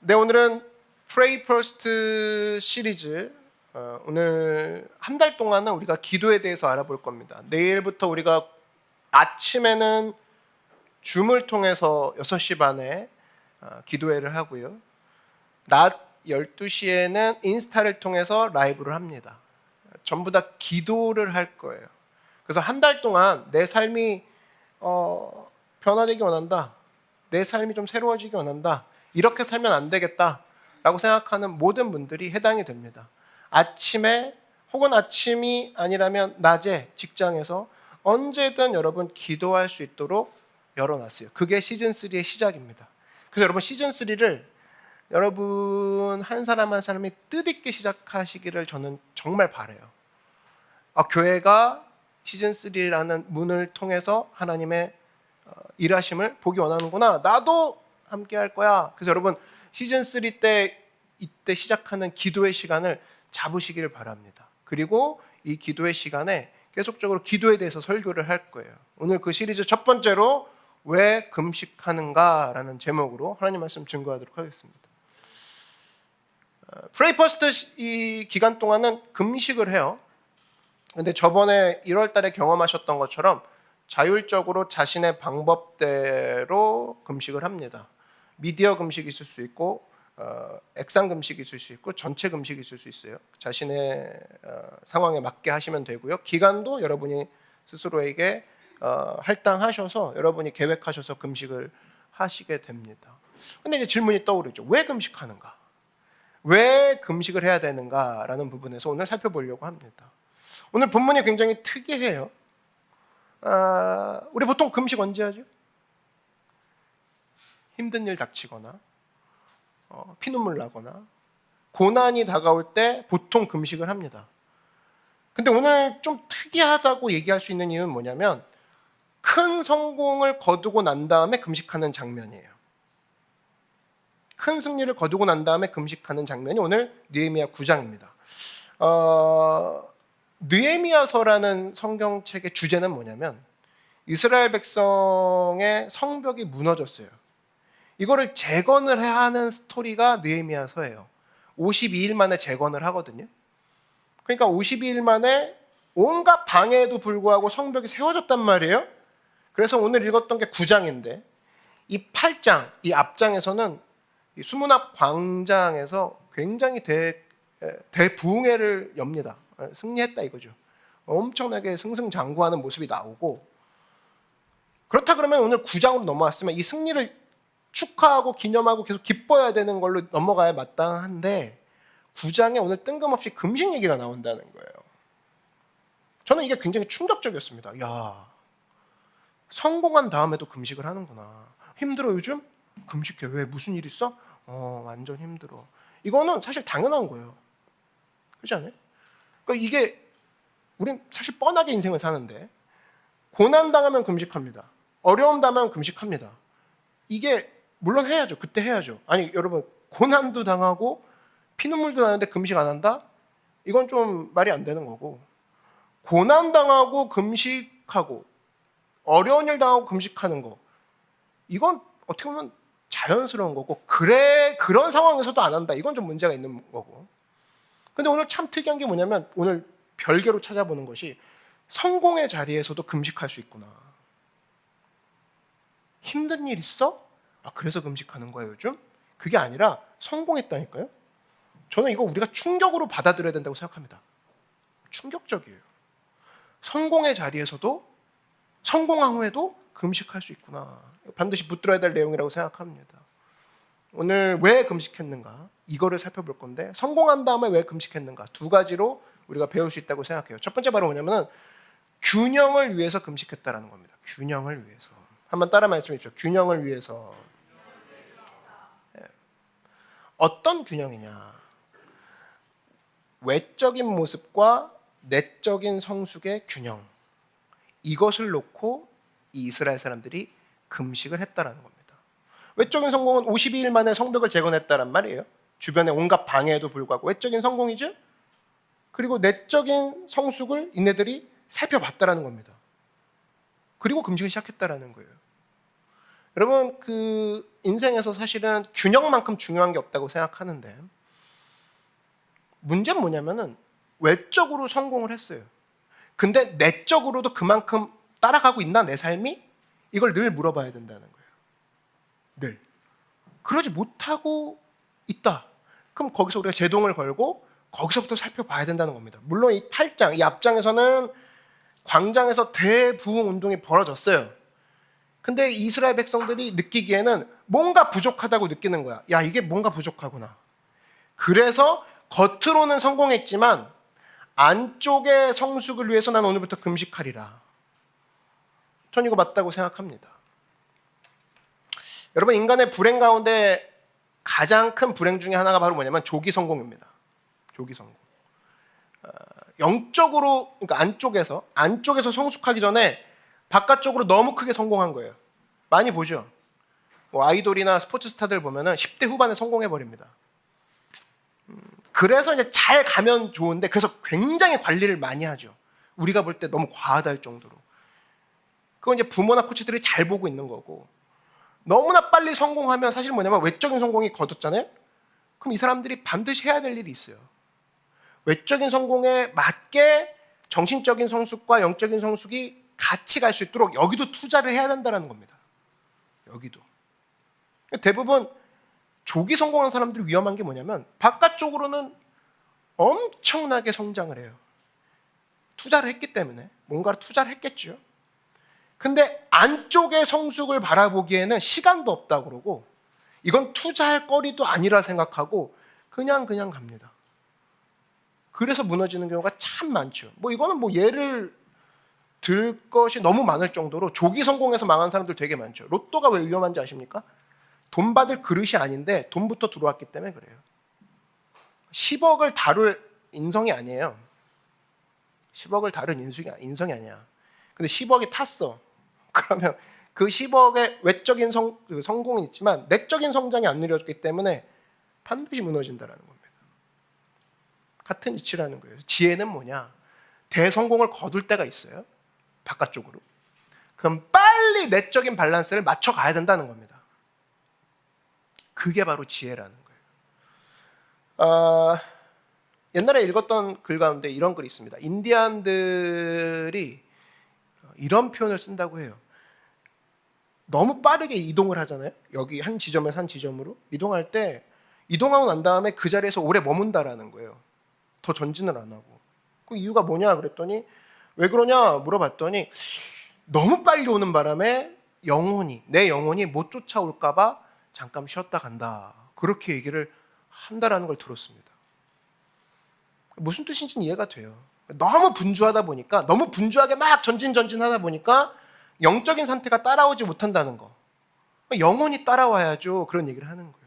네, 오늘은 Pray First 시리즈 오늘 한 달 동안은 우리가 기도에 대해서 알아볼 겁니다. 내일부터 우리가 아침에는 줌을 통해서 6시 반에 기도회를 하고요. 낮 12시에는 인스타를 통해서 라이브를 합니다. 전부 다 기도를 할 거예요. 그래서 한 달 동안 내 삶이 변화되기 원한다. 내 삶이 좀 새로워지기 원한다. 이렇게 살면 안 되겠다라고 생각하는 모든 분들이 해당이 됩니다. 아침에 혹은 아침이 아니라면 낮에 직장에서 언제든 여러분 기도할 수 있도록 열어놨어요. 그게 시즌3의 시작입니다. 그래서 여러분 시즌3를 여러분 한 사람 한 사람이 뜻있게 시작하시기를 저는 정말 바라요. 교회가 시즌3라는 문을 통해서 하나님의 일하심을 보기 원하는구나. 나도 함께 할 거야. 그래서 여러분 시즌3 때 이때 시작하는 기도의 시간을 잡으시기를 바랍니다. 그리고 이 기도의 시간에 계속적으로 기도에 대해서 설교를 할 거예요. 오늘 그 시리즈 첫 번째로 왜 금식하는가 라는 제목으로 하나님 말씀 증거하도록 하겠습니다. Pray First 이 기간 동안은 금식을 해요. 근데 저번에 1월 달에 경험하셨던 것처럼 자율적으로 자신의 방법대로 금식을 합니다. 미디어 금식이 있을 수 있고 액상 금식이 있을 수 있고 전체 금식이 있을 수 있어요. 자신의 상황에 맞게 하시면 되고요. 기간도 여러분이 스스로에게 할당하셔서 여러분이 계획하셔서 금식을 하시게 됩니다. 근데 이제 질문이 떠오르죠. 왜 금식하는가? 왜 금식을 해야 되는가라는 부분에서 오늘 살펴보려고 합니다. 오늘 본문이 굉장히 특이해요. 우리 보통 금식 언제 하죠? 힘든 일 닥치거나 피눈물 나거나 고난이 다가올 때 보통 금식을 합니다. 근데 오늘 좀 특이하다고 얘기할 수 있는 이유는 뭐냐면 큰 성공을 거두고 난 다음에 금식하는 장면이에요. 큰 승리를 거두고 난 다음에 금식하는 장면이 오늘 느헤미야 9장입니다. 느헤미야서라는 성경책의 주제는 뭐냐면 이스라엘 백성의 성벽이 무너졌어요. 이거를 재건을 해야 하는 스토리가 느헤미야서예요. 52일 만에 재건을 하거든요. 그러니까 52일 만에 온갖 방해에도 불구하고 성벽이 세워졌단 말이에요. 그래서 오늘 읽었던 게 9장인데 이 8장, 이 앞장에서는 이 수문앞 광장에서 굉장히 대부흥회를 엽니다. 승리했다 이거죠. 엄청나게 승승장구하는 모습이 나오고, 그렇다 그러면 오늘 9장으로 넘어왔으면 이 승리를 축하하고 기념하고 계속 기뻐해야 되는 걸로 넘어가야 마땅한데 9장에 오늘 뜬금없이 금식 얘기가 나온다는 거예요. 저는 이게 굉장히 충격적이었습니다. 야, 성공한 다음에도 금식을 하는구나. 힘들어 요즘? 금식해. 왜? 무슨 일 있어? 완전 힘들어. 이거는 사실 당연한 거예요. 그렇지 않아요? 그러니까 이게 우린 사실 뻔하게 인생을 사는데 고난 당하면 금식합니다. 어려움 당하면 금식합니다. 이게 물론 해야죠. 그때 해야죠. 아니 여러분 고난도 당하고 피눈물도 나는데 금식 안 한다? 이건 좀 말이 안 되는 거고, 고난 당하고 금식하고 어려운 일 당하고 금식하는 거 이건 어떻게 보면 자연스러운 거고, 그런 상황에서도 안 한다. 이건 좀 문제가 있는 거고. 근데 오늘 참 특이한 게 뭐냐면 오늘 별개로 찾아보는 것이 성공의 자리에서도 금식할 수 있구나. 힘든 일 있어? 그래서 금식하는 거예요 요즘? 그게 아니라 성공했다니까요. 저는 이거 우리가 충격으로 받아들여야 된다고 생각합니다. 충격적이에요. 성공의 자리에서도 성공한 후에도 금식할 수 있구나. 반드시 붙들어야 될 내용이라고 생각합니다. 오늘 왜 금식했는가? 이거를 살펴볼 건데, 성공한 다음에 왜 금식했는가? 두 가지로 우리가 배울 수 있다고 생각해요. 첫 번째 바로 뭐냐면 균형을 위해서 금식했다라는 겁니다. 균형을 위해서. 한번 따라 말씀해 주십시오. 균형을 위해서. 어떤 균형이냐? 외적인 모습과 내적인 성숙의 균형. 이것을 놓고 이 이스라엘 사람들이 금식을 했다라는 겁니다. 외적인 성공은 52일 만에 성벽을 재건했다란 말이에요. 주변에 온갖 방해에도 불구하고 외적인 성공이죠. 그리고 내적인 성숙을 이네들이 살펴봤다라는 겁니다. 그리고 금식을 시작했다라는 거예요. 여러분 인생에서 사실은 균형만큼 중요한 게 없다고 생각하는데, 문제는 뭐냐면은 외적으로 성공을 했어요. 근데 내적으로도 그만큼 따라가고 있나 내 삶이? 이걸 늘 물어봐야 된다는 거예요. 늘. 그러지 못하고 있다. 그럼 거기서 우리가 제동을 걸고 거기서부터 살펴봐야 된다는 겁니다. 물론 이 8장, 이 앞장에서는 광장에서 대부흥 운동이 벌어졌어요. 근데 이스라엘 백성들이 느끼기에는 뭔가 부족하다고 느끼는 거야. 야, 이게 뭔가 부족하구나. 그래서 겉으로는 성공했지만 안쪽의 성숙을 위해서 난 오늘부터 금식하리라. 전 이거 맞다고 생각합니다. 여러분, 인간의 불행 가운데 가장 큰 불행 중에 하나가 바로 뭐냐면 조기 성공입니다. 조기 성공. 영적으로, 그러니까 안쪽에서 성숙하기 전에 바깥쪽으로 너무 크게 성공한 거예요. 많이 보죠. 뭐 아이돌이나 스포츠 스타들 보면은 10대 후반에 성공해 버립니다. 그래서 이제 잘 가면 좋은데, 그래서 굉장히 관리를 많이 하죠. 우리가 볼 때 너무 과하다 할 정도로. 그건 이제 부모나 코치들이 잘 보고 있는 거고, 너무나 빨리 성공하면 사실 뭐냐면 외적인 성공이 거뒀잖아요. 그럼 이 사람들이 반드시 해야 될 일이 있어요. 외적인 성공에 맞게 정신적인 성숙과 영적인 성숙이 같이 갈 수 있도록 여기도 투자를 해야 된다는 겁니다. 여기도. 대부분 조기 성공한 사람들이 위험한 게 뭐냐면 바깥쪽으로는 엄청나게 성장을 해요. 투자를 했기 때문에. 뭔가를 투자를 했겠죠. 근데 안쪽의 성숙을 바라보기에는 시간도 없다고 그러고, 이건 투자할 거리도 아니라 생각하고 그냥 갑니다. 그래서 무너지는 경우가 참 많죠. 뭐 이거는 뭐 예를 들 것이 너무 많을 정도로 조기 성공해서 망한 사람들 되게 많죠. 로또가 왜 위험한지 아십니까? 돈 받을 그릇이 아닌데 돈부터 들어왔기 때문에 그래요. 10억을 다룰 인성이 아니에요. 10억을 다룬 인성이 아니야. 근데 10억이 탔어. 그러면 그 10억의 외적인 성공은 있지만 내적인 성장이 안 이루어졌기 때문에 반드시 무너진다는 겁니다. 같은 이치라는 거예요. 지혜는 뭐냐? 대성공을 거둘 때가 있어요. 바깥쪽으로. 그럼 빨리 내적인 밸런스를 맞춰가야 된다는 겁니다. 그게 바로 지혜라는 거예요. 옛날에 읽었던 글 가운데 이런 글이 있습니다. 인디안들이 이런 표현을 쓴다고 해요. 너무 빠르게 이동을 하잖아요. 여기 한 지점에서 한 지점으로 이동할 때 이동하고 난 다음에 그 자리에서 오래 머문다라는 거예요. 더 전진을 안 하고. 그 이유가 뭐냐 그랬더니, 왜 그러냐 물어봤더니 너무 빨리 오는 바람에 내 영혼이 못 쫓아올까 봐 잠깐 쉬었다 간다. 그렇게 얘기를 한다라는 걸 들었습니다. 무슨 뜻인지는 이해가 돼요. 너무 분주하다 보니까, 너무 분주하게 막 전진하다 보니까 영적인 상태가 따라오지 못한다는 거. 영혼이 따라와야죠. 그런 얘기를 하는 거예요.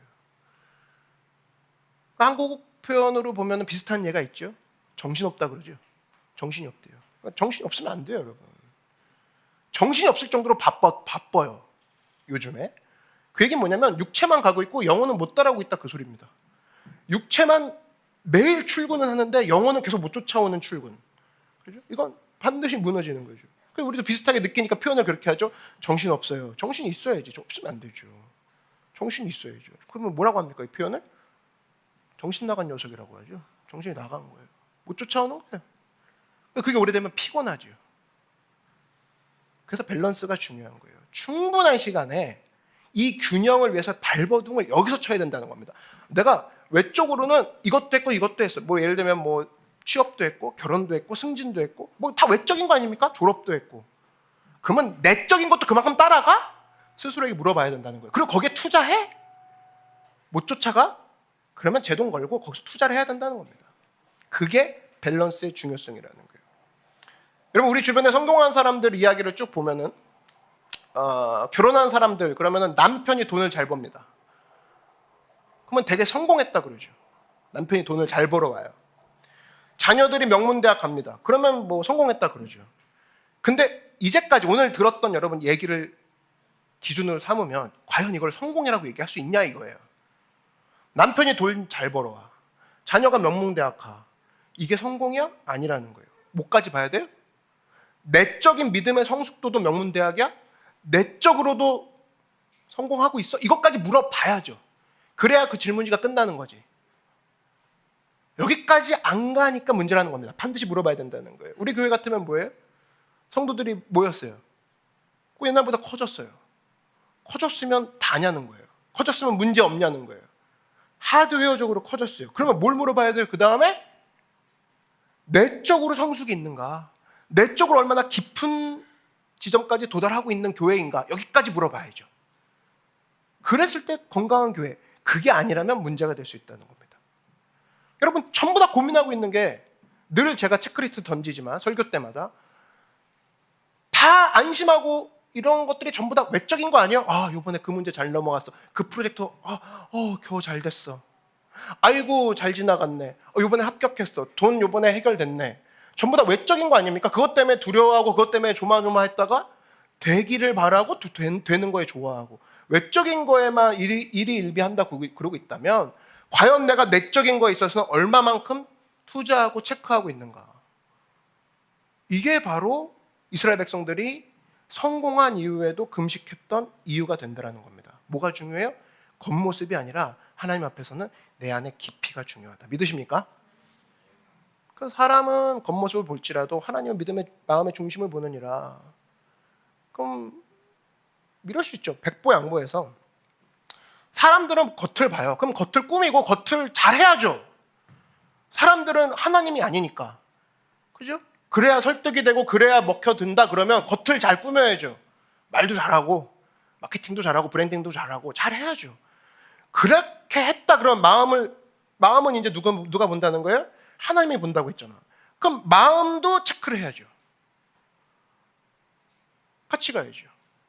한국 표현으로 보면 비슷한 예가 있죠. 정신없다 그러죠. 정신이 없대요. 정신이 없으면 안 돼요, 여러분. 정신이 없을 정도로 바빠요, 요즘에. 그 얘기는 뭐냐면 육체만 가고 있고 영혼은 못 따라오고 있다, 그 소리입니다. 육체만 매일 출근을 하는데 영혼은 계속 못 쫓아오는 출근. 그죠? 이건 반드시 무너지는 거죠. 그래서 우리도 비슷하게 느끼니까 표현을 그렇게 하죠. 정신 없어요. 정신이 있어야지. 없으면 안 되죠. 정신이 있어야죠. 그러면 뭐라고 합니까, 이 표현을? 정신 나간 녀석이라고 하죠. 정신이 나간 거예요. 못 쫓아오는 거예요. 그게 오래되면 피곤하죠. 그래서 밸런스가 중요한 거예요. 충분한 시간에 이 균형을 위해서 발버둥을 여기서 쳐야 된다는 겁니다. 내가 외적으로는 이것도 했고 이것도 했어. 뭐 예를 들면 뭐 취업도 했고 결혼도 했고 승진도 했고 뭐 다 외적인 거 아닙니까? 졸업도 했고. 그러면 내적인 것도 그만큼 따라가? 스스로에게 물어봐야 된다는 거예요. 그리고 거기에 투자해? 못 쫓아가? 그러면 제동 걸고 거기서 투자를 해야 된다는 겁니다. 그게 밸런스의 중요성이라는 거예요. 여러분, 우리 주변에 성공한 사람들 이야기를 쭉 보면은 결혼한 사람들, 그러면은 남편이 돈을 잘 법니다. 그러면 되게 성공했다 그러죠. 남편이 돈을 잘 벌어와요. 자녀들이 명문대학 갑니다. 그러면 뭐 성공했다 그러죠. 근데 이제까지 오늘 들었던 여러분 얘기를 기준으로 삼으면 과연 이걸 성공이라고 얘기할 수 있냐 이거예요. 남편이 돈 잘 벌어와. 자녀가 명문대학 가. 이게 성공이야? 아니라는 거예요. 뭐까지 봐야 돼요? 내적인 믿음의 성숙도도 명문대학이야? 내적으로도 성공하고 있어? 이것까지 물어봐야죠. 그래야 그 질문지가 끝나는 거지. 여기까지 안 가니까 문제라는 겁니다. 반드시 물어봐야 된다는 거예요. 우리 교회 같으면 뭐예요? 성도들이 모였어요. 옛날보다 커졌어요. 커졌으면 다냐는 거예요. 커졌으면 문제 없냐는 거예요. 하드웨어적으로 커졌어요. 그러면 뭘 물어봐야 돼요? 그 다음에 내적으로 성숙이 있는가? 내적으로 얼마나 깊은 지점까지 도달하고 있는 교회인가? 여기까지 물어봐야죠. 그랬을 때 건강한 교회, 그게 아니라면 문제가 될 수 있다는 겁니다. 여러분, 전부 다 고민하고 있는 게 늘 제가 체크리스트 던지지만 설교 때마다 다 안심하고 이런 것들이 전부 다 외적인 거 아니에요? 아, 이번에 그 문제 잘 넘어갔어. 그 프로젝트 겨우 잘 됐어. 아이고 잘 지나갔네. 이번에 합격했어. 돈 이번에 해결됐네. 전부 다 외적인 거 아닙니까? 그것 때문에 두려워하고 그것 때문에 조마조마했다가 되기를 바라고 또 되는 거에 좋아하고 외적인 거에만 일희일비한다 그러고 있다면 과연 내가 내적인 거에 있어서 얼마만큼 투자하고 체크하고 있는가? 이게 바로 이스라엘 백성들이 성공한 이후에도 금식했던 이유가 된다는 겁니다. 뭐가 중요해요? 겉모습이 아니라 하나님 앞에서는 내 안의 깊이가 중요하다. 믿으십니까? 그 사람은 겉모습을 볼지라도 하나님은 믿음의 마음의 중심을 보느니라. 그럼 이럴 수 있죠. 백보양보해서 사람들은 겉을 봐요. 그럼 겉을 꾸미고 겉을 잘해야죠. 사람들은 하나님이 아니니까. 그죠? 그래야 설득이 되고 그래야 먹혀든다 그러면 겉을 잘 꾸며야죠. 말도 잘하고 마케팅도 잘하고 브랜딩도 잘하고 잘해야죠. 그렇게 했다 그러면 마음은 이제 누가 본다는 거예요? 하나님이 본다고 했잖아. 그럼 마음도 체크를 해야죠. 같이 가야죠.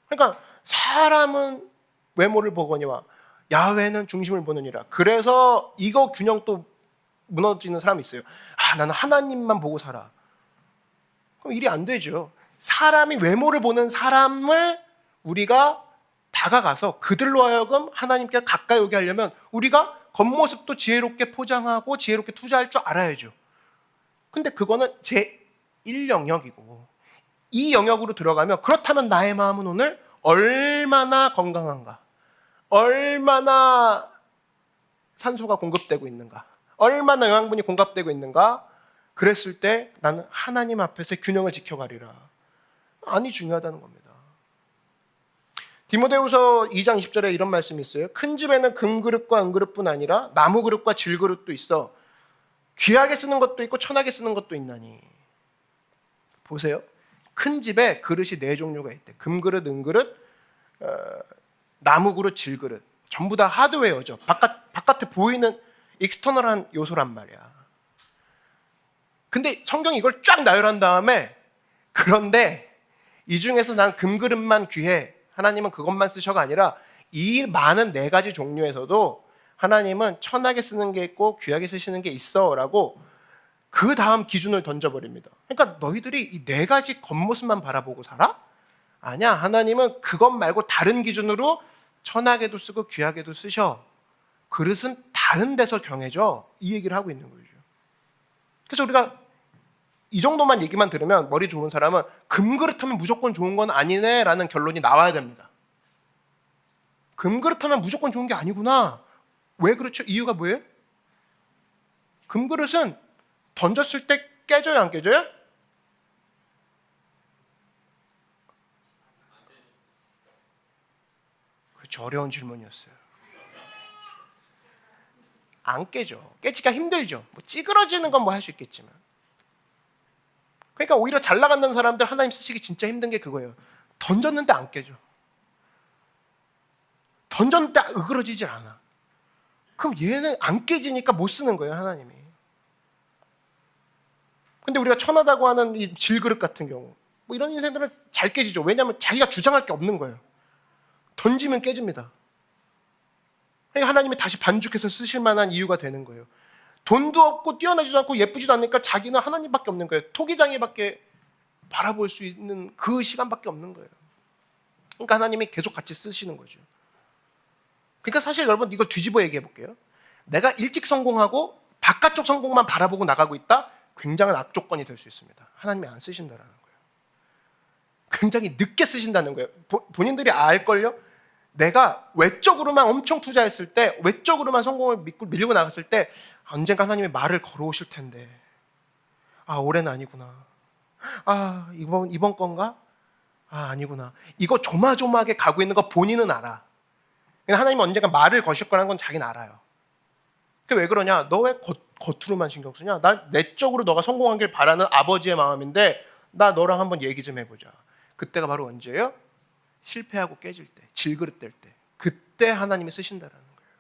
그러니까 사람은 외모를 보거니와 야훼는 중심을 보느니라. 그래서 이거 균형 또 무너지는 사람이 있어요. 나는 하나님만 보고 살아. 그럼 일이 안 되죠. 사람이 외모를 보는 사람을 우리가 다가가서 그들로 하여금 하나님께 가까이 오게 하려면 우리가 겉모습도 지혜롭게 포장하고 지혜롭게 투자할 줄 알아야죠. 근데 그거는 제1영역이고 이 영역으로 들어가면 그렇다면 나의 마음은 오늘 얼마나 건강한가? 얼마나 산소가 공급되고 있는가? 얼마나 영양분이 공급되고 있는가? 그랬을 때 나는 하나님 앞에서 균형을 지켜가리라. 아니 중요하다는 겁니다. 디모데후서 2장 20절에 이런 말씀이 있어요. 큰 집에는 금그릇과 은그릇뿐 아니라 나무그릇과 질그릇도 있어 귀하게 쓰는 것도 있고 천하게 쓰는 것도 있나니. 보세요. 큰 집에 그릇이 4종류가 있대. 금그릇, 은그릇, 나무그릇, 질그릇. 전부 다 하드웨어죠. 바깥에 보이는 익스터널한 요소란 말이야. 근데 성경이 이걸 쫙 나열한 다음에 그런데 이 중에서 난 금그릇만 귀해. 하나님은 그것만 쓰셔가 아니라 이 많은 4가지 종류에서도 하나님은 천하게 쓰는 게 있고 귀하게 쓰시는 게 있어 라고 그 다음 기준을 던져버립니다. 그러니까 너희들이 이 4가지 겉모습만 바라보고 살아? 아니야. 하나님은 그것 말고 다른 기준으로 천하게도 쓰고 귀하게도 쓰셔. 그릇은 다른 데서 정해져. 이 얘기를 하고 있는 거죠. 그래서 우리가 이 정도만 얘기만 들으면 머리 좋은 사람은 금그릇 하면 무조건 좋은 건 아니네 라는 결론이 나와야 됩니다. 금그릇 하면 무조건 좋은 게 아니구나. 왜 그렇죠? 이유가 뭐예요? 금그릇은 던졌을 때 깨져요, 안 깨져요? 그렇죠. 어려운 질문이었어요. 안 깨져. 깨지기가 힘들죠. 뭐 찌그러지는 건 뭐 할 수 있겠지만. 그러니까 오히려 잘 나가는 사람들 하나님 쓰시기 진짜 힘든 게 그거예요. 던졌는데 안 깨져. 던졌는데 으그러지질 않아. 그럼 얘는 안 깨지니까 못 쓰는 거예요, 하나님이. 근데 우리가 천하다고 하는 이 질그릇 같은 경우 뭐 이런 인생들은 잘 깨지죠. 왜냐하면 자기가 주장할 게 없는 거예요. 던지면 깨집니다. 그러니까 하나님이 다시 반죽해서 쓰실 만한 이유가 되는 거예요. 돈도 없고 뛰어나지도 않고 예쁘지도 않으니까 자기는 하나님밖에 없는 거예요. 토기장이밖에 바라볼 수 있는 그 시간밖에 없는 거예요. 그러니까 하나님이 계속 같이 쓰시는 거죠. 그러니까 사실 여러분 이거 뒤집어 얘기해 볼게요. 내가 일찍 성공하고 바깥쪽 성공만 바라보고 나가고 있다? 굉장한 악조건이 될 수 있습니다. 하나님이 안 쓰신다는 거예요. 굉장히 늦게 쓰신다는 거예요. 본인들이 알걸요? 내가 외적으로만 엄청 투자했을 때, 외적으로만 성공을 믿고 밀고 나갔을 때 언젠가 하나님이 말을 걸어오실 텐데, 아, 올해는 아니구나. 아, 이번 건가? 아, 아니구나. 이거 조마조마하게 가고 있는 거 본인은 알아. 하나님은 언젠가 말을 거실 거라는 건 자기는 알아요. 왜 그러냐? 너 왜 겉으로만 신경 쓰냐? 나 내적으로 너가 성공하길 바라는 아버지의 마음인데 나 너랑 한번 얘기 좀 해보자. 그때가 바로 언제예요? 실패하고 깨질 때, 질그릇될 때. 그때 하나님이 쓰신다라는 거예요.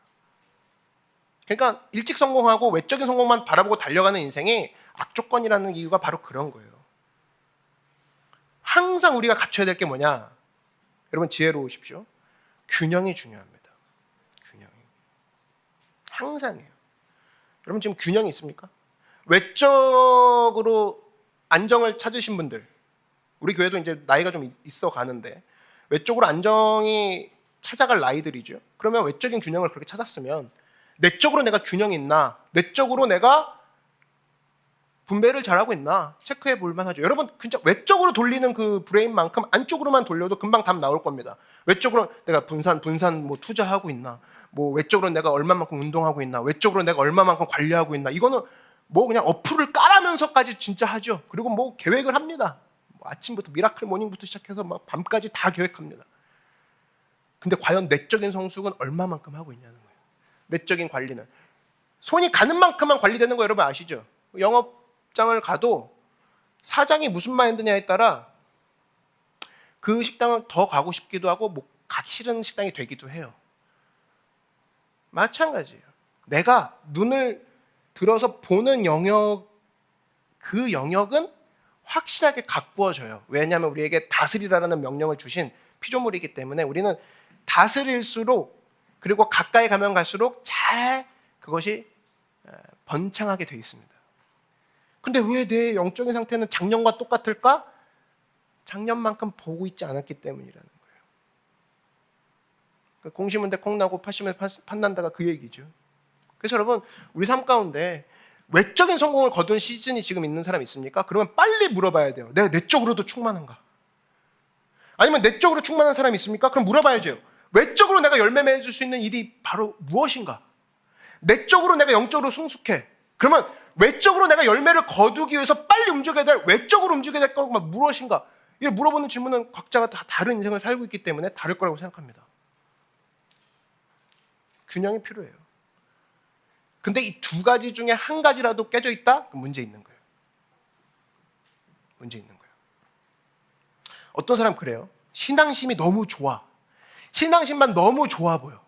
그러니까 일찍 성공하고 외적인 성공만 바라보고 달려가는 인생이 악조건이라는 이유가 바로 그런 거예요. 항상 우리가 갖춰야 될 게 뭐냐? 여러분 지혜로우십시오. 균형이 중요합니다. 균형이. 항상이에요. 여러분 지금 균형이 있습니까? 외적으로 안정을 찾으신 분들, 우리 교회도 이제 나이가 좀 있어 가는데 외적으로 안정이 찾아갈 나이들이죠. 그러면 외적인 균형을 그렇게 찾았으면 내적으로 내가 균형이 있나? 내적으로 내가 분배를 잘하고 있나? 체크해 볼 만하죠. 여러분 진짜 외적으로 돌리는 그 브레인만큼 안쪽으로만 돌려도 금방 답 나올 겁니다. 외적으로 내가 분산 뭐 투자하고 있나? 뭐 외적으로 내가 얼마만큼 운동하고 있나? 외적으로 내가 얼마만큼 관리하고 있나? 이거는 뭐 그냥 어플을 깔아면서까지 진짜 하죠. 그리고 뭐 계획을 합니다. 뭐 아침부터 미라클 모닝부터 시작해서 막 밤까지 다 계획합니다. 근데 과연 내적인 성숙은 얼마만큼 하고 있냐는 거예요. 내적인 관리는 손이 가는 만큼만 관리되는 거 여러분 아시죠? 영업장을 가도 사장이 무슨 마인드냐에 따라 그 식당을 더 가고 싶기도 하고 뭐 가기 싫은 식당이 되기도 해요. 마찬가지예요. 내가 눈을 들어서 보는 영역, 그 영역은 확실하게 가꾸어져요. 왜냐하면 우리에게 다스리라는 명령을 주신 피조물이기 때문에 우리는 다스릴수록 그리고 가까이 가면 갈수록 잘 그것이 번창하게 되어 있습니다. 근데 왜 내 영적인 상태는 작년과 똑같을까? 작년만큼 보고 있지 않았기 때문이라는 거예요. 공심은 데 콩나고 파심은 판난다가 그 얘기죠. 그래서 여러분 우리 삶 가운데 외적인 성공을 거둔 시즌이 지금 있는 사람 있습니까? 그러면 빨리 물어봐야 돼요. 내가 내적으로도 충만한가? 아니면 내적으로 충만한 사람이 있습니까? 그럼 물어봐야죠. 외적으로 내가 열매 맺을 수 있는 일이 바로 무엇인가? 내적으로 내가 영적으로 성숙해. 그러면 외적으로 내가 열매를 거두기 위해서 빨리 움직여야 될, 외적으로 움직여야 될 건 무엇인가? 이걸 물어보는 질문은 각자가 다 다른 인생을 살고 있기 때문에 다를 거라고 생각합니다. 균형이 필요해요. 근데 이 두 가지 중에 한 가지라도 깨져 있다? 그럼 문제 있는 거예요. 문제 있는 거예요. 어떤 사람 그래요. 신앙심이 너무 좋아. 신앙심만 너무 좋아 보여.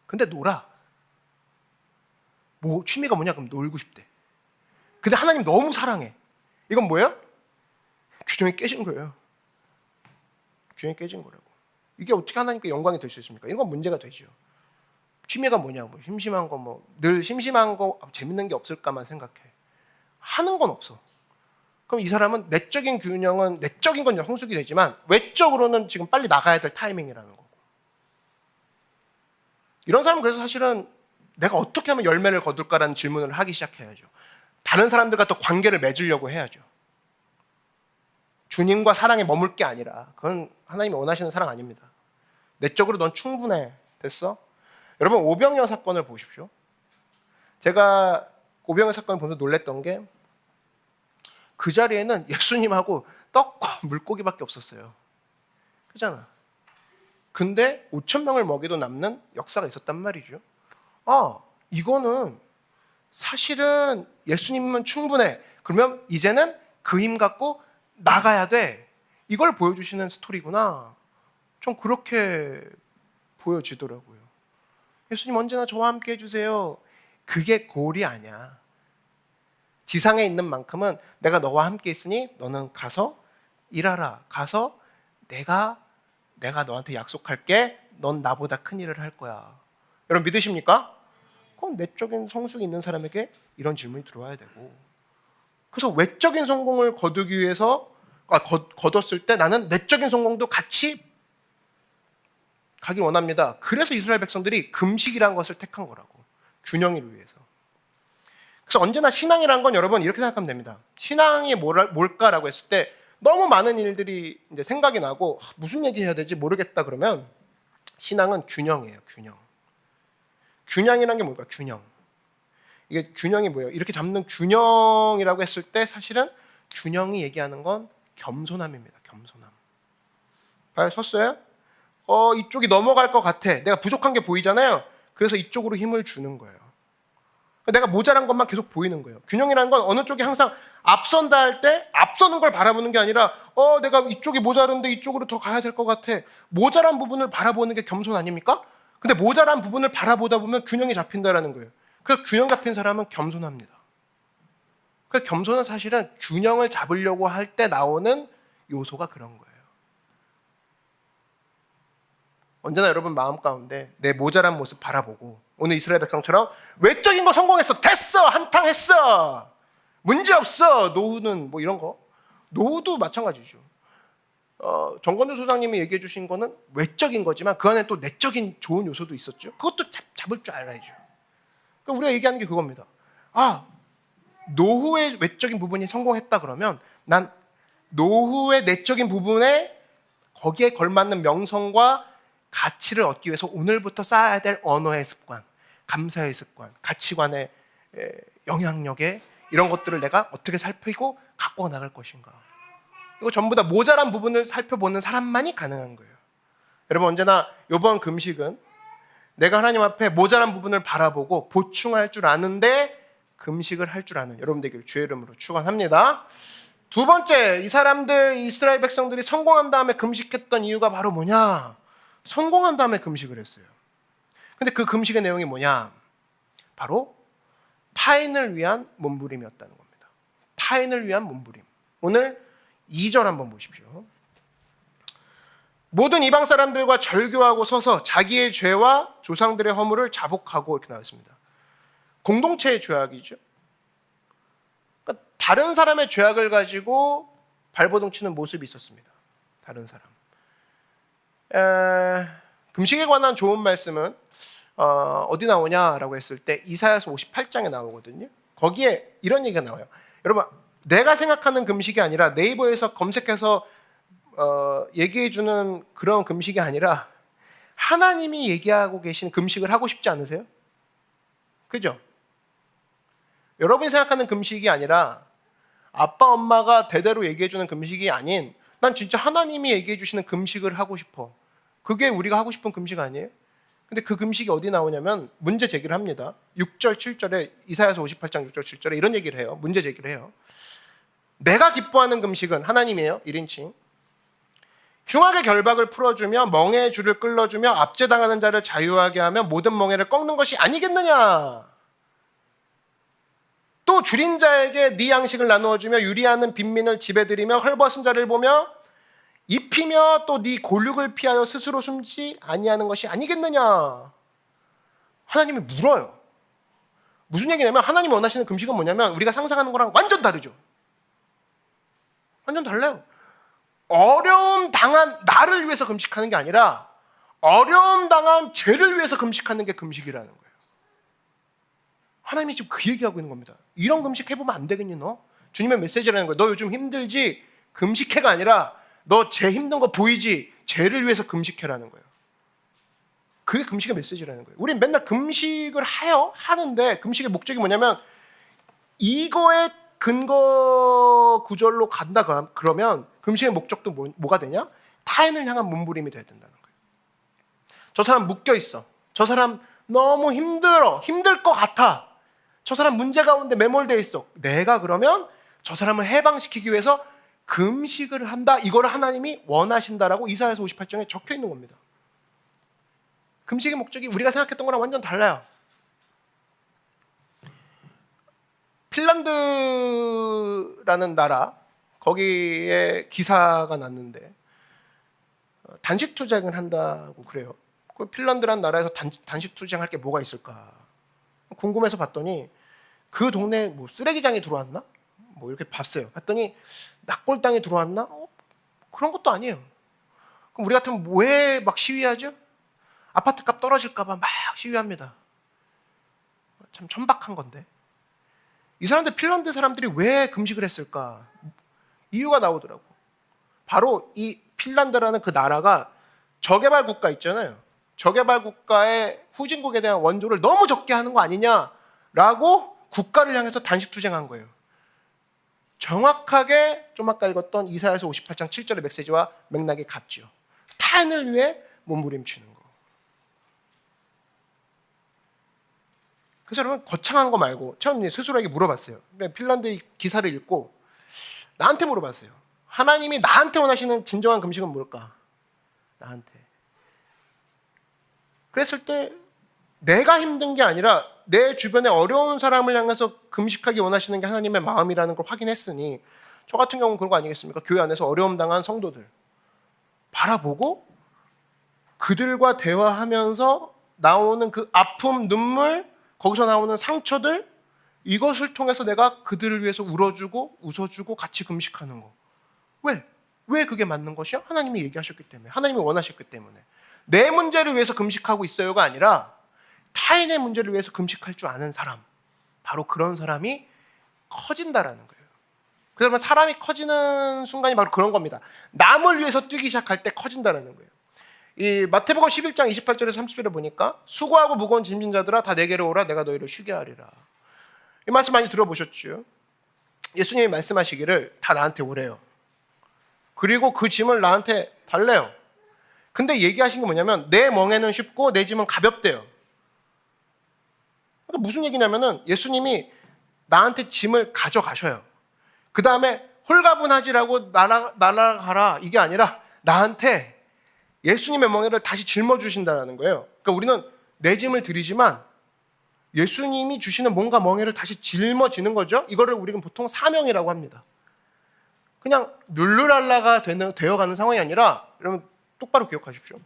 근데 놀아. 뭐 취미가 뭐냐? 그럼 놀고 싶대. 근데 하나님 너무 사랑해. 이건 뭐예요? 균형이 깨진 거예요. 균형이 깨진 거라고. 이게 어떻게 하나님께 영광이 될 수 있습니까? 이건 문제가 되죠. 취미가 뭐냐? 뭐 심심한 거 뭐 늘 심심한 거 재밌는 게 없을까만 생각해. 하는 건 없어. 그럼 이 사람은 내적인 균형은 내적인 건 성숙이 되지만 외적으로는 지금 빨리 나가야 될 타이밍이라는 거고. 이런 사람은 그래서 사실은 내가 어떻게 하면 열매를 거둘까라는 질문을 하기 시작해야죠. 다른 사람들과 또 관계를 맺으려고 해야죠. 주님과 사랑에 머물 게 아니라 그건 하나님이 원하시는 사랑 아닙니다. 내적으로 넌 충분해. 됐어? 여러분 오병이어 사건을 보십시오. 제가 오병이어 사건을 보면서 놀랬던 게 그 자리에는 예수님하고 떡과 물고기밖에 없었어요. 그잖아. 근데 5,000명을 먹이도 남는 역사가 있었단 말이죠. 아, 이거는 사실은 예수님은 충분해. 그러면 이제는 그 힘 갖고 나가야 돼. 이걸 보여주시는 스토리구나. 좀 그렇게 보여지더라고요. 예수님 언제나 저와 함께 해주세요. 그게 골이 아니야. 지상에 있는 만큼은 내가 너와 함께 있으니 너는 가서 일하라. 가서 내가 너한테 약속할게. 넌 나보다 큰 일을 할 거야. 여러분 믿으십니까? 그럼 내적인 성숙이 있는 사람에게 이런 질문이 들어와야 되고, 그래서 외적인 성공을 거두기 위해서 거뒀을 때 나는 내적인 성공도 같이 가기 원합니다. 그래서 이스라엘 백성들이 금식이라는 것을 택한 거라고. 균형을 위해서. 그래서 언제나 신앙이라는 건 여러분 이렇게 생각하면 됩니다. 신앙이 뭘까라고 했을 때 너무 많은 일들이 이제 생각이 나고 무슨 얘기 해야 될지 모르겠다 그러면 신앙은 균형이에요. 균형. 균형이란 게 뭘까? 균형. 이게 균형이 뭐예요? 이렇게 잡는 균형이라고 했을 때 사실은 균형이 얘기하는 건 겸손함입니다. 겸손함. 봐요, 섰어요? 이쪽이 넘어갈 것 같아. 내가 부족한 게 보이잖아요. 그래서 이쪽으로 힘을 주는 거예요. 내가 모자란 것만 계속 보이는 거예요. 균형이라는 건 어느 쪽이 항상 앞선다 할 때 앞서는 걸 바라보는 게 아니라 내가 이쪽이 모자른데 이쪽으로 더 가야 될 것 같아. 모자란 부분을 바라보는 게 겸손 아닙니까? 근데 모자란 부분을 바라보다 보면 균형이 잡힌다라는 거예요. 그래서 균형 잡힌 사람은 겸손합니다. 그 겸손은 사실은 균형을 잡으려고 할 때 나오는 요소가 그런 거예요. 언제나 여러분 마음 가운데 내 모자란 모습 바라보고 오늘 이스라엘 백성처럼 외적인 거 성공했어, 됐어, 한탕 했어, 문제 없어. 노후는 뭐 이런 거, 노후도 마찬가지죠. 정건주 소장님이 얘기해 주신 거는 외적인 거지만 그 안에 또 내적인 좋은 요소도 있었죠. 그것도 잡을 줄 알아야죠. 그러니까 우리가 얘기하는 게 그겁니다. 노후의 외적인 부분이 성공했다 그러면 난 노후의 내적인 부분에 거기에 걸맞는 명성과 가치를 얻기 위해서 오늘부터 쌓아야 될 언어의 습관, 감사의 습관, 가치관의 영향력에 이런 것들을 내가 어떻게 살피고 갖고 나갈 것인가. 이거 전부 다 모자란 부분을 살펴보는 사람만이 가능한 거예요. 여러분 언제나 이번 금식은 내가 하나님 앞에 모자란 부분을 바라보고 보충할 줄 아는데 금식을 할 줄 아는 여러분 되기를 주의 이름으로 축원합니다. 두 번째, 이 사람들 이스라엘 백성들이 성공한 다음에 금식했던 이유가 바로 뭐냐? 성공한 다음에 금식을 했어요. 근데 그 금식의 내용이 뭐냐? 바로 타인을 위한 몸부림이었다는 겁니다. 타인을 위한 몸부림. 오늘 2절 한번 보십시오. 모든 이방 사람들과 절교하고 서서 자기의 죄와 조상들의 허물을 자복하고 이렇게 나왔습니다. 공동체의 죄악이죠. 그러니까 다른 사람의 죄악을 가지고 발버둥 치는 모습이 있었습니다. 다른 사람. 금식에 관한 좋은 말씀은 어디 나오냐라고 했을 때 이사야서 58장에 나오거든요. 거기에 이런 얘기가 나와요. 여러분, 내가 생각하는 금식이 아니라 네이버에서 검색해서 얘기해주는 그런 금식이 아니라 하나님이 얘기하고 계신 금식을 하고 싶지 않으세요? 그죠? 여러분이 생각하는 금식이 아니라 아빠 엄마가 대대로 얘기해주는 금식이 아닌 난 진짜 하나님이 얘기해주시는 금식을 하고 싶어. 그게 우리가 하고 싶은 금식 아니에요? 근데 그 금식이 어디 나오냐면 문제 제기를 합니다. 6절 7절에 이사야서 58장 6절 7절에 이런 얘기를 해요. 문제 제기를 해요. 내가 기뻐하는 금식은 하나님이에요. 1인칭. 흉악의 결박을 풀어주며 멍에의 줄을 끌어주며 압제당하는 자를 자유하게 하며 모든 멍에를 꺾는 것이 아니겠느냐. 또 줄인 자에게 네 양식을 나누어주며 유리하는 빈민을 집에 들이며 헐벗은 자를 보며 입히며 또 네 골육을 피하여 스스로 숨지 아니하는 것이 아니겠느냐. 하나님이 물어요. 무슨 얘기냐면 하나님이 원하시는 금식은 뭐냐면 우리가 상상하는 거랑 완전 다르죠. 완전 달라요. 어려움 당한 나를 위해서 금식하는 게 아니라 어려움 당한 죄를 위해서 금식하는 게 금식이라는 거예요. 하나님이 지금 그 얘기하고 있는 겁니다. 이런 금식 해보면 안 되겠니 너? 주님의 메시지라는 거예요. 너 요즘 힘들지? 금식해가 아니라 너 죄 힘든 거 보이지? 죄를 위해서 금식해라는 거예요. 그게 금식의 메시지라는 거예요. 우린 맨날 금식을 하는데 금식의 목적이 뭐냐면 이거의 근거 구절로 간다 그러면 금식의 목적도 뭐가 되냐? 타인을 향한 몸부림이 돼야 된다는 거예요. 저 사람 묶여 있어. 저 사람 너무 힘들 것 같아. 저 사람 문제 가운데 매몰되어 있어. 내가 그러면 저 사람을 해방시키기 위해서 금식을 한다. 이거를 하나님이 원하신다라고 이사야서 58장에 적혀 있는 겁니다. 금식의 목적이 우리가 생각했던 거랑 완전 달라요. 핀란드라는 나라, 거기에 기사가 났는데 단식 투쟁을 한다고 그래요. 그 핀란드라는 나라에서 단식 투쟁할 게 뭐가 있을까 궁금해서 봤더니 그 동네에 뭐 쓰레기장이 들어왔나? 뭐 이렇게 봤어요. 봤더니 낙골당이 들어왔나? 그런 것도 아니에요. 그럼 우리 같으면 왜 막 시위하죠? 아파트값 떨어질까 봐 막 시위합니다. 참 천박한 건데. 이 사람들 핀란드 사람들이 왜 금식을 했을까? 이유가 나오더라고. 바로 이 핀란드라는 그 나라가 저개발 국가 있잖아요. 저개발 국가의 후진국에 대한 원조를 너무 적게 하는 거 아니냐라고 국가를 향해서 단식 투쟁한 거예요. 정확하게 좀 아까 읽었던 이사야서 58장 7절의 메시지와 맥락이 같죠. 타인을 위해 몸부림치는 거. 그래서 여러분 거창한 거 말고 처음 스스로에게 물어봤어요. 핀란드 기사를 읽고 나한테 물어봤어요. 하나님이 나한테 원하시는 진정한 금식은 뭘까? 나한테. 그랬을 때 내가 힘든 게 아니라 내 주변에 어려운 사람을 향해서 금식하기 원하시는 게 하나님의 마음이라는 걸 확인했으니 저 같은 경우는 그런 거 아니겠습니까? 교회 안에서 어려움 당한 성도들 바라보고 그들과 대화하면서 나오는 그 아픔, 눈물, 거기서 나오는 상처들, 이것을 통해서 내가 그들을 위해서 울어주고 웃어주고 같이 금식하는 거. 왜? 왜 그게 맞는 것이야? 하나님이 얘기하셨기 때문에, 하나님이 원하셨기 때문에. 내 문제를 위해서 금식하고 있어요가 아니라 타인의 문제를 위해서 금식할 줄 아는 사람, 바로 그런 사람이 커진다라는 거예요. 그러면 사람이 커지는 순간이 바로 그런 겁니다. 남을 위해서 뛰기 시작할 때 커진다라는 거예요. 이 마태복음 11장 28절에서 30절에 보니까 수고하고 무거운 짐진 자들아 다 내게로 오라 내가 너희를 쉬게 하리라. 이 말씀 많이 들어보셨죠? 예수님이 말씀하시기를 다 나한테 오래요. 그리고 그 짐을 나한테 달래요. 근데 얘기하신 게 뭐냐면 내 멍에는 쉽고 내 짐은 가볍대요. 그러니까 무슨 얘기냐면은 예수님이 나한테 짐을 가져가셔요. 그 다음에 홀가분하지라고 날아가라 이게 아니라 나한테 예수님의 멍에를 다시 짊어주신다는 거예요. 그러니까 우리는 내 짐을 드리지만 예수님이 주시는 뭔가 멍에를 다시 짊어지는 거죠. 이거를 우리는 보통 사명이라고 합니다. 그냥 룰루랄라가 되어가는 상황이 아니라 여러분 똑바로 기억하십시오.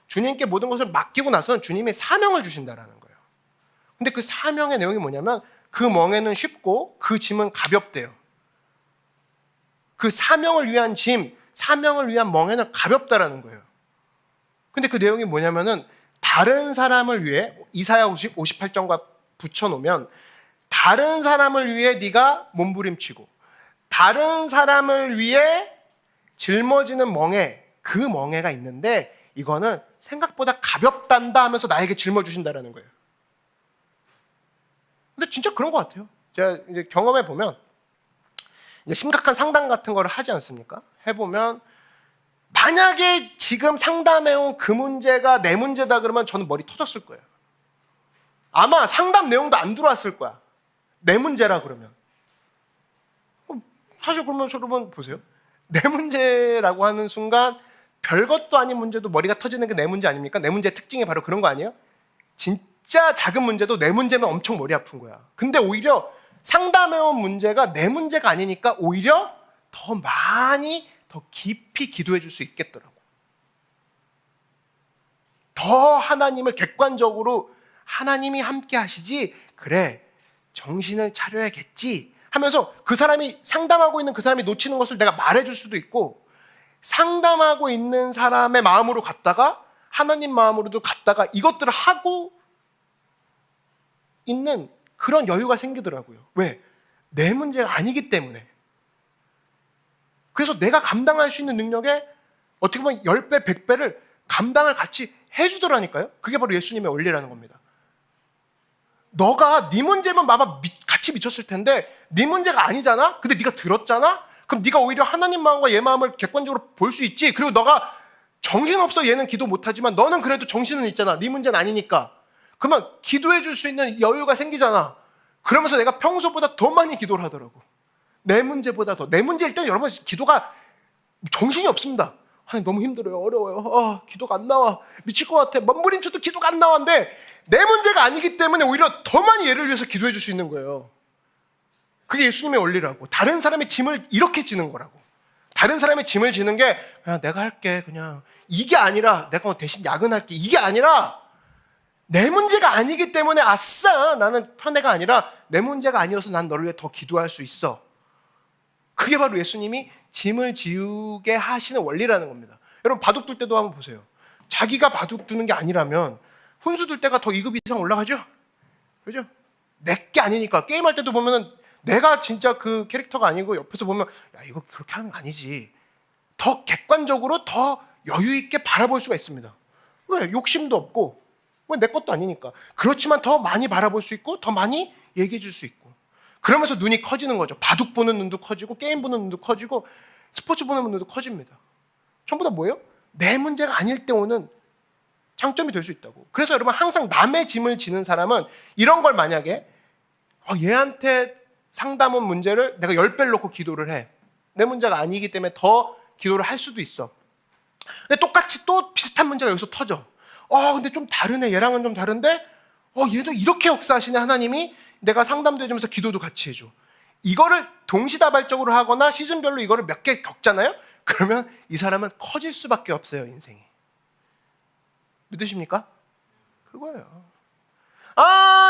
주님께 모든 것을 맡기고 나서는 주님이 사명을 주신다는 거예요. 근데 그 사명의 내용이 뭐냐면 그 멍에는 쉽고 그 짐은 가볍대요. 그 사명을 위한 짐, 사명을 위한 멍에는 가볍다라는 거예요. 근데 그 내용이 뭐냐면은 다른 사람을 위해 이사야 58장과 붙여놓으면 다른 사람을 위해 네가 몸부림치고 다른 사람을 위해 짊어지는 멍에 그 멍에가 있는데 이거는 생각보다 가볍단다 하면서 나에게 짊어주신다라는 거예요. 근데 진짜 그런 것 같아요. 제가 이제 경험해 보면 이제 심각한 상담 같은 걸 하지 않습니까? 해보면 만약에 지금 상담해온 그 문제가 내 문제다 그러면 저는 머리 터졌을 거예요. 아마 상담 내용도 안 들어왔을 거야. 내 문제라 그러면. 사실 그러면 여러분 보세요. 내 문제라고 하는 순간 별것도 아닌 문제도 머리가 터지는 게 내 문제 아닙니까? 내 문제의 특징이 바로 그런 거 아니에요? 진짜 작은 문제도 내 문제면 엄청 머리 아픈 거야. 근데 오히려 상담해온 문제가 내 문제가 아니니까 오히려 더 많이 더 깊이 기도해 줄 수 있겠더라고. 더 하나님을 객관적으로 하나님이 함께 하시지 그래 정신을 차려야겠지 하면서 그 사람이 상담하고 있는 그 사람이 놓치는 것을 내가 말해줄 수도 있고 상담하고 있는 사람의 마음으로 갔다가 하나님 마음으로도 갔다가 이것들을 하고 있는 그런 여유가 생기더라고요. 왜? 내 문제가 아니기 때문에. 그래서 내가 감당할 수 있는 능력에 어떻게 보면 10배, 100배를 감당을 같이 해주더라니까요. 그게 바로 예수님의 원리라는 겁니다. 너가 네 문제면 아마 같이 미쳤을 텐데 네 문제가 아니잖아? 근데 네가 들었잖아? 그럼 네가 오히려 하나님 마음과 얘 마음을 객관적으로 볼 수 있지. 그리고 너가 정신없어 얘는 기도 못하지만 너는 그래도 정신은 있잖아. 네 문제는 아니니까. 그러면 기도해 줄 수 있는 여유가 생기잖아. 그러면서 내가 평소보다 더 많이 기도를 하더라고. 내 문제보다 더. 내 문제일 때는 여러분 기도가 정신이 없습니다. 하나님 너무 힘들어요. 어려워요. 기도가 안 나와. 미칠 것 같아. 몸부림쳐도 기도가 안 나왔는데 내 문제가 아니기 때문에 오히려 더 많이 얘를 위해서 기도해 줄 수 있는 거예요. 그게 예수님의 원리라고. 다른 사람의 짐을 이렇게 지는 거라고. 다른 사람의 짐을 지는 게 그냥 내가 할게 그냥 이게 아니라 내가 대신 야근할게 이게 아니라 내 문제가 아니기 때문에 아싸 나는 편애가 아니라 내 문제가 아니어서 난 너를 위해 더 기도할 수 있어. 그게 바로 예수님이 짐을 지우게 하시는 원리라는 겁니다. 여러분 바둑 둘 때도 한번 보세요. 자기가 바둑 두는 게 아니라면 훈수 둘 때가 더 2급 이상 올라가죠? 그죠? 내게 아니니까 게임할 때도 보면은 내가 진짜 그 캐릭터가 아니고 옆에서 보면 야 이거 그렇게 하는 거 아니지. 더 객관적으로 더 여유 있게 바라볼 수가 있습니다. 왜? 욕심도 없고 내 것도 아니니까. 그렇지만 더 많이 바라볼 수 있고 더 많이 얘기해 줄 수 있고, 그러면서 눈이 커지는 거죠. 바둑 보는 눈도 커지고 게임 보는 눈도 커지고 스포츠 보는 눈도 커집니다. 전부 다 뭐예요? 내 문제가 아닐 때 오는 장점이 될 수 있다고. 그래서 여러분, 항상 남의 짐을 지는 사람은 이런 걸 만약에 얘한테 상담원 문제를 내가 10배를 놓고 기도를 해. 내 문제가 아니기 때문에 더 기도를 할 수도 있어. 근데 똑같이 또 비슷한 문제가 여기서 터져. 근데 좀 다르네. 얘랑은 좀 다른데 얘도 이렇게 역사하시네 하나님이. 내가 상담도 해주면서 기도도 같이 해줘. 이거를 동시다발적으로 하거나 시즌별로 이거를 몇 개 겪잖아요. 그러면 이 사람은 커질 수밖에 없어요, 인생이. 믿으십니까? 그거예요.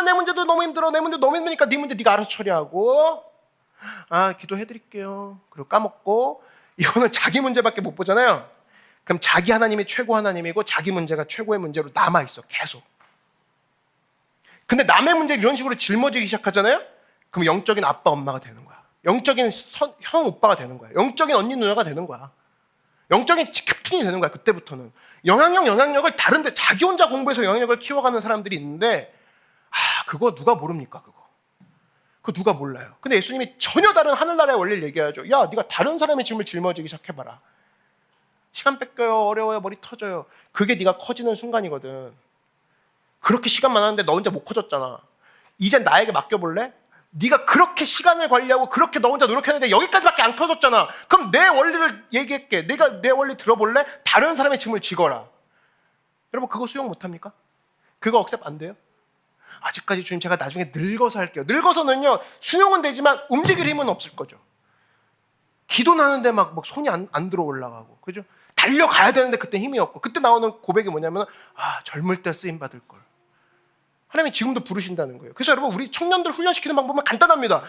내 문제도 너무 힘들어. 내 문제 너무 힘드니까 네 문제 네가 알아서 처리하고, 기도해드릴게요. 그리고 까먹고. 이거는 자기 문제밖에 못 보잖아요. 그럼 자기 하나님이 최고 하나님이고 자기 문제가 최고의 문제로 남아있어, 계속. 근데 남의 문제를 이런 식으로 짊어지기 시작하잖아요. 그럼 영적인 아빠 엄마가 되는 거야. 영적인 형 오빠가 되는 거야. 영적인 언니 누나가 되는 거야. 영적인 캡틴이 되는 거야. 그때부터는 영향력을 다른데, 자기 혼자 공부해서 영향력을 키워가는 사람들이 있는데, 그거 누가 모릅니까? 그거 누가 몰라요. 근데 예수님이 전혀 다른 하늘나라의 원리를 얘기하죠. 야, 네가 다른 사람의 짐을 짊어지기 시작해봐라. 시간 뺏겨요. 어려워요. 머리 터져요. 그게 네가 커지는 순간이거든. 그렇게 시간 많았는데 너 혼자 못 커졌잖아. 이젠 나에게 맡겨볼래? 네가 그렇게 시간을 관리하고 그렇게 너 혼자 노력했는데 여기까지밖에 안 커졌잖아. 그럼 내 원리를 얘기할게. 내가 내 원리 들어볼래? 다른 사람의 짐을 지거라. 여러분, 그거 수용 못합니까? 그거 억셉 안 돼요? 아직까지 주님, 제가 나중에 늙어서 할게요. 늙어서는요, 수용은 되지만 움직일 힘은 없을 거죠. 기도는 하는데 막 손이 안 들어 올라가고, 그죠? 달려가야 되는데 그때 힘이 없고. 그때 나오는 고백이 뭐냐면, 젊을 때 쓰임 받을 걸. 하나님이 지금도 부르신다는 거예요. 그래서 여러분, 우리 청년들 훈련시키는 방법은 간단합니다.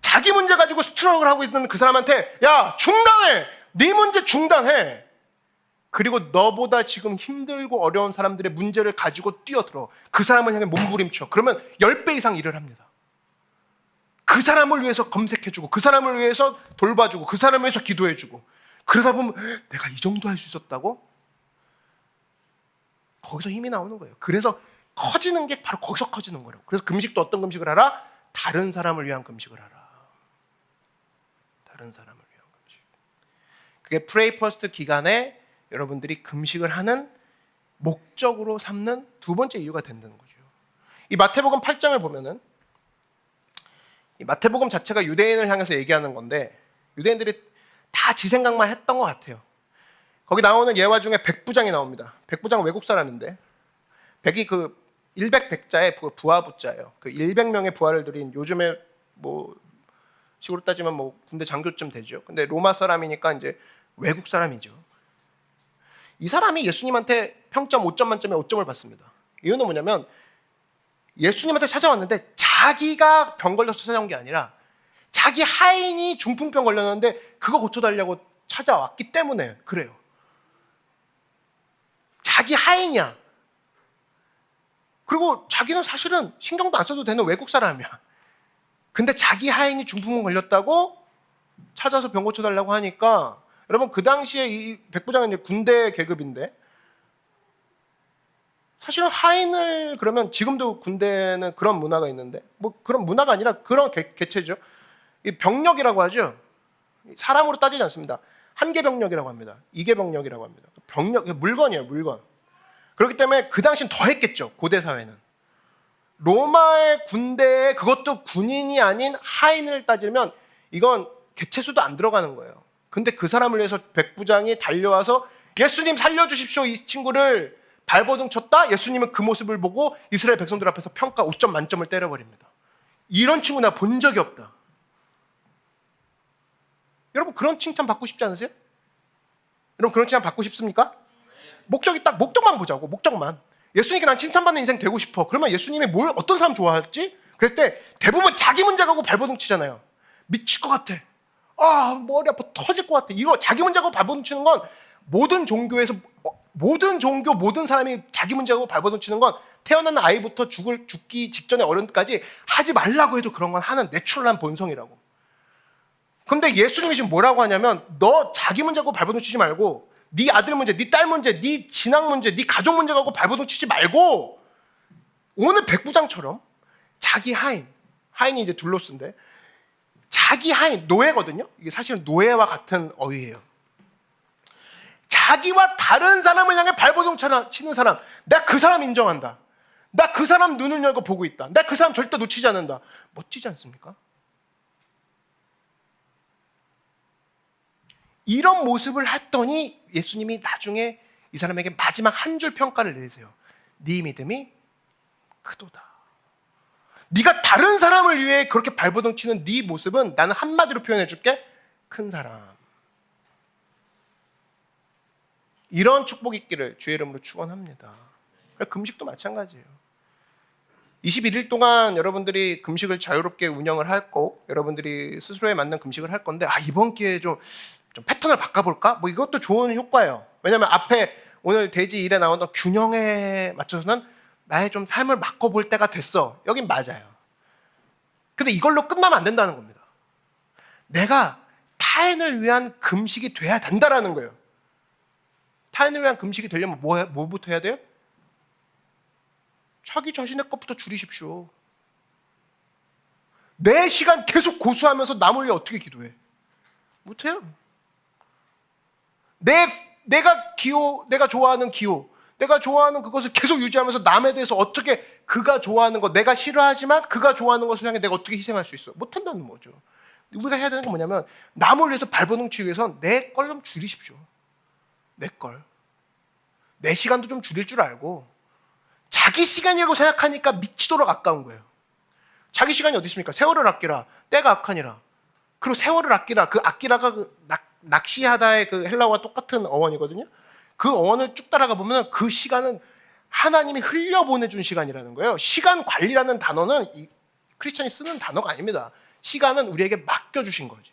자기 문제 가지고 스트럭을 하고 있는 그 사람한테, 야, 중단해. 네 문제 중단해. 그리고 너보다 지금 힘들고 어려운 사람들의 문제를 가지고 뛰어들어. 그 사람을 향해 몸부림쳐. 그러면 10배 이상 일을 합니다. 그 사람을 위해서 검색해주고, 그 사람을 위해서 돌봐주고, 그 사람을 위해서 기도해주고. 그러다 보면 내가 이 정도 할 수 있었다고? 거기서 힘이 나오는 거예요. 그래서 커지는 게 바로 거기서 커지는 거라고. 그래서 금식도 어떤 금식을 하라? 다른 사람을 위한 금식을 하라. 다른 사람을 위한 금식. 그게 프레이 퍼스트 기간에 여러분들이 금식을 하는 목적으로 삼는 두 번째 이유가 된다는 거죠. 이 마태복음 8장을 보면은, 이 마태복음 자체가 유대인을 향해서 얘기하는 건데, 유대인들이 다 지 생각만 했던 것 같아요. 거기 나오는 예화 중에 백부장이 나옵니다. 백부장은 외국 사람인데, 백이 그 일백백자의 부하부자예요. 그 100명의 부하를 들인, 요즘에 뭐 식으로 따지면 뭐 군대 장교쯤 되죠. 근데 로마 사람이니까 이제 외국 사람이죠. 이 사람이 예수님한테 평점 5점 만점에 5점을 받습니다. 이유는 뭐냐면, 예수님한테 찾아왔는데 자기가 병 걸려서 찾아온 게 아니라 자기 하인이 중풍병 걸렸는데 그거 고쳐달라고 찾아왔기 때문에 그래요. 자기 하인이야. 그리고 자기는 사실은 신경도 안 써도 되는 외국 사람이야. 근데 자기 하인이 중풍병 걸렸다고 찾아서 병 고쳐달라고 하니까, 여러분, 그 당시에 이 백부장은 이제 군대 계급인데, 사실은 하인을, 그러면 지금도 군대는 그런 문화가 있는데, 뭐 그런 문화가 아니라 그런 개체죠. 이 병력이라고 하죠. 사람으로 따지지 않습니다. 한계 병력이라고 합니다. 이계 병력이라고 합니다. 병력, 물건이에요, 물건. 그렇기 때문에 그 당시엔 더 했겠죠, 고대 사회는. 로마의 군대에, 그것도 군인이 아닌 하인을 따지면 이건 개체수도 안 들어가는 거예요. 근데 그 사람을 위해서 백부장이 달려와서 예수님 살려주십시오, 이 친구를 발버둥 쳤다. 예수님은 그 모습을 보고 이스라엘 백성들 앞에서 평가 5점 만점을 때려버립니다. 이런 친구 나 본 적이 없다. 여러분, 그런 칭찬 받고 싶지 않으세요? 여러분, 그런 칭찬 받고 싶습니까? 목적이 딱, 목적만 보자고, 목적만. 예수님께 난 칭찬받는 인생 되고 싶어. 그러면 예수님이 어떤 사람 좋아할지? 그랬을 때 대부분 자기 문제 가지고 발버둥 치잖아요. 미칠 것 같아. 머리 아파 터질 것 같아. 이거 자기 문제 가지고 발버둥 치는 건, 모든 종교에서 모든 종교, 모든 사람이 자기 문제 가지고 발버둥 치는 건, 태어나는 아이부터 죽기 직전에 어른까지 하지 말라고 해도 그런 건 하는 내추럴한 본성이라고. 근데 예수님이 지금 뭐라고 하냐면 너 자기 문제 갖고 발버둥 치지 말고 네 아들 문제, 네 딸 문제, 네 진학 문제, 네 가족 문제 갖고 발버둥 치지 말고 오늘 백부장처럼 자기 하인이 이제 둘로스인데 자기 하인, 노예거든요. 이게 사실은 노예와 같은 어휘예요. 자기와 다른 사람을 향해 발버둥 치는 사람, 내가 그 사람 인정한다. 나 그 사람 눈을 열고 보고 있다. 나 그 사람 절대 놓치지 않는다. 멋지지 않습니까? 이런 모습을 했더니 예수님이 나중에 이 사람에게 마지막 한 줄 평가를 내세요. 네 믿음이 크도다. 네가 다른 사람을 위해 그렇게 발버둥 치는 네 모습은 나는 한마디로 표현해 줄게. 큰 사람. 이런 축복 있기를 주의 이름으로 축원합니다. 금식도 마찬가지예요. 21일 동안 여러분들이 금식을 자유롭게 운영을 할 거, 여러분들이 스스로에 맞는 금식을 할 건데 이번 기회에 좀 패턴을 바꿔볼까? 뭐 이것도 좋은 효과예요. 왜냐하면 앞에 오늘 돼지 일에 나오는 균형에 맞춰서는 나의 좀 삶을 바꿔볼 때가 됐어. 여긴 맞아요. 근데 이걸로 끝나면 안 된다는 겁니다. 내가 타인을 위한 금식이 돼야 된다라는 거예요. 타인을 위한 금식이 되려면 뭐부터 해야 돼요? 자기 자신의 것부터 줄이십시오. 내 시간 계속 고수하면서 남을 위해 어떻게 기도해? 못해요. 내가 좋아하는 기호, 내가 좋아하는 그것을 계속 유지하면서 남에 대해서 어떻게 그가 좋아하는 것, 내가 싫어하지만 그가 좋아하는 것을 향해 내가 어떻게 희생할 수 있어? 못한다는 거죠. 우리가 해야 되는 건 뭐냐면 남을 위해서 발버둥 치기 위해서 내 걸 좀 줄이십시오. 내 걸. 내 시간도 좀 줄일 줄 알고 자기 시간이라고 생각하니까 미치도록 아까운 거예요. 자기 시간이 어디 있습니까? 세월을 아끼라 때가 악하니라. 그리고 세월을 아끼라, 그 아끼라가 낚시하다의 그 헬라어와 똑같은 어원이거든요. 그 어원을 쭉 따라가 보면 그 시간은 하나님이 흘려보내준 시간이라는 거예요. 시간 관리라는 단어는 크리스천이 쓰는 단어가 아닙니다. 시간은 우리에게 맡겨주신 거지.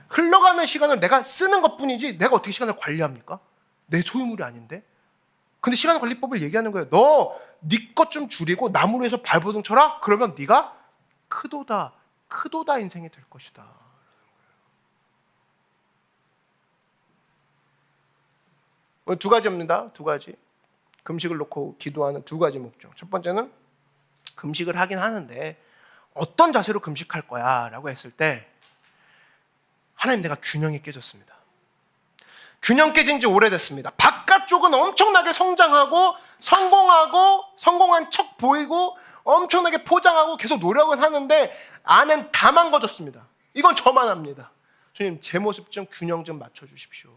흘러가는 시간을 내가 쓰는 것뿐이지 내가 어떻게 시간을 관리합니까? 내 소유물이 아닌데. 근데 시간관리법을 얘기하는 거예요. 너 네 것 좀 줄이고 남으로 해서 발버둥 쳐라? 그러면 네가 크도다 인생이 될 것이다. 두 가지입니다. 두 가지. 금식을 놓고 기도하는 두 가지 목적. 첫 번째는 금식을 하긴 하는데 어떤 자세로 금식할 거야? 라고 했을 때 하나님, 내가 균형이 깨졌습니다. 균형 깨진 지 오래됐습니다. 바깥쪽은 엄청나게 성장하고 성공한 척 보이고 엄청나게 포장하고 계속 노력은 하는데 안엔 다 망가졌습니다. 이건 저만 합니다. 주님, 제 모습 좀 균형 좀 맞춰주십시오.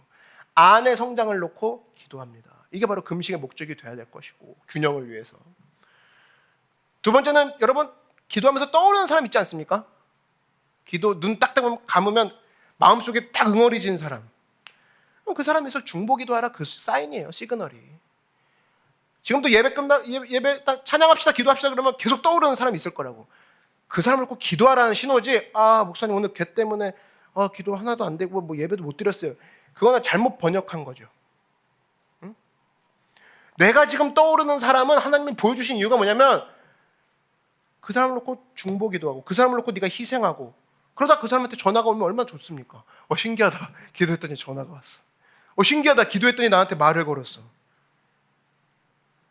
안의 성장을 놓고 기도합니다. 이게 바로 금식의 목적이 돼야 될 것이고, 균형을 위해서. 두 번째는 여러분, 기도하면서 떠오르는 사람 있지 않습니까? 눈 딱 감으면 마음속에 딱 응어리진 사람. 그 사람에서 중보기도하라, 그 사인이에요. 시그널이. 지금도 예배 딱 찬양합시다, 기도합시다 그러면 계속 떠오르는 사람이 있을 거라고. 그 사람을 꼭 기도하라는 신호지. 목사님 오늘 개 때문에 기도 하나도 안 되고 뭐 예배도 못 드렸어요. 그거는 잘못 번역한 거죠. 응? 내가 지금 떠오르는 사람은 하나님이 보여주신 이유가 뭐냐면 그 사람을 놓고 중보기도하고 그 사람을 놓고 네가 희생하고 그러다 그 사람한테 전화가 오면 얼마나 좋습니까? 신기하다. 기도했더니 전화가 왔어. 신기하다. 기도했더니 나한테 말을 걸었어.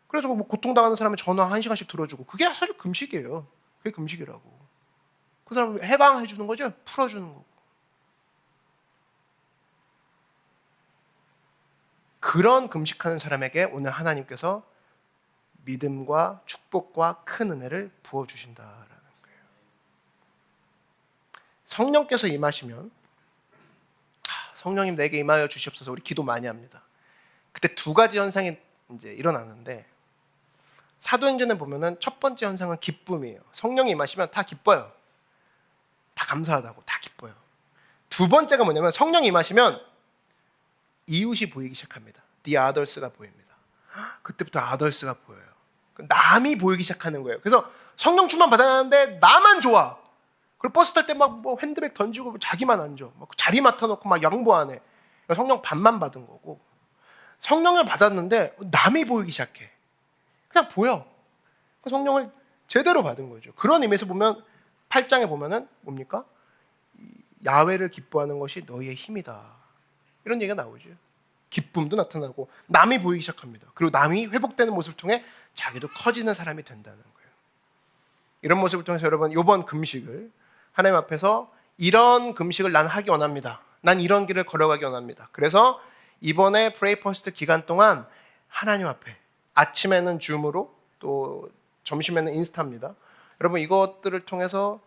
그래서 뭐 고통당하는 사람의 전화 1시간씩 들어주고 그게 사실 금식이에요. 그게 금식이라고. 그 사람을 해방해 주는 거죠. 풀어주는 거고. 그런 금식하는 사람에게 오늘 하나님께서 믿음과 축복과 큰 은혜를 부어주신다라는 거예요. 성령께서 임하시면 성령님 내게 임하여 주시옵소서 우리 기도 많이 합니다. 그때 두 가지 현상이 이제 일어나는데 사도행전에 보면은 첫 번째 현상은 기쁨이에요. 성령이 임하시면 다 기뻐요. 다 감사하다고 다 기뻐요. 두 번째가 뭐냐면 성령이 임하시면 이웃이 보이기 시작합니다. The others가 보입니다. 그때부터 others가 보여요. 남이 보이기 시작하는 거예요. 그래서 성령 충만 받았는데 나만 좋아. 그리고 버스 탈 때 막 뭐 핸드백 던지고 자기만 앉아. 막 자리 맡아놓고 막 양보하네. 성령 반만 받은 거고. 성령을 받았는데 남이 보이기 시작해. 그냥 보여. 성령을 제대로 받은 거죠. 그런 의미에서 보면 8장에 보면은 뭡니까? 야훼를 기뻐하는 것이 너희의 힘이다. 이런 얘기가 나오죠. 기쁨도 나타나고 남이 보이기 시작합니다. 그리고 남이 회복되는 모습을 통해 자기도 커지는 사람이 된다는 거예요. 이런 모습을 통해서 여러분 이번 금식을 하나님 앞에서 이런 금식을 난 하기 원합니다. 난 이런 길을 걸어가기 원합니다. 그래서 이번에 프레이 퍼스트 기간 동안 하나님 앞에 아침에는 줌으로 또 점심에는 인스타입니다. 여러분 이것들을 통해서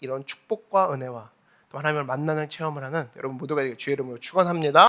이런 축복과 은혜와 또 하나님을 만나는 체험을 하는 여러분 모두가 되길 주의 이름으로 축원합니다.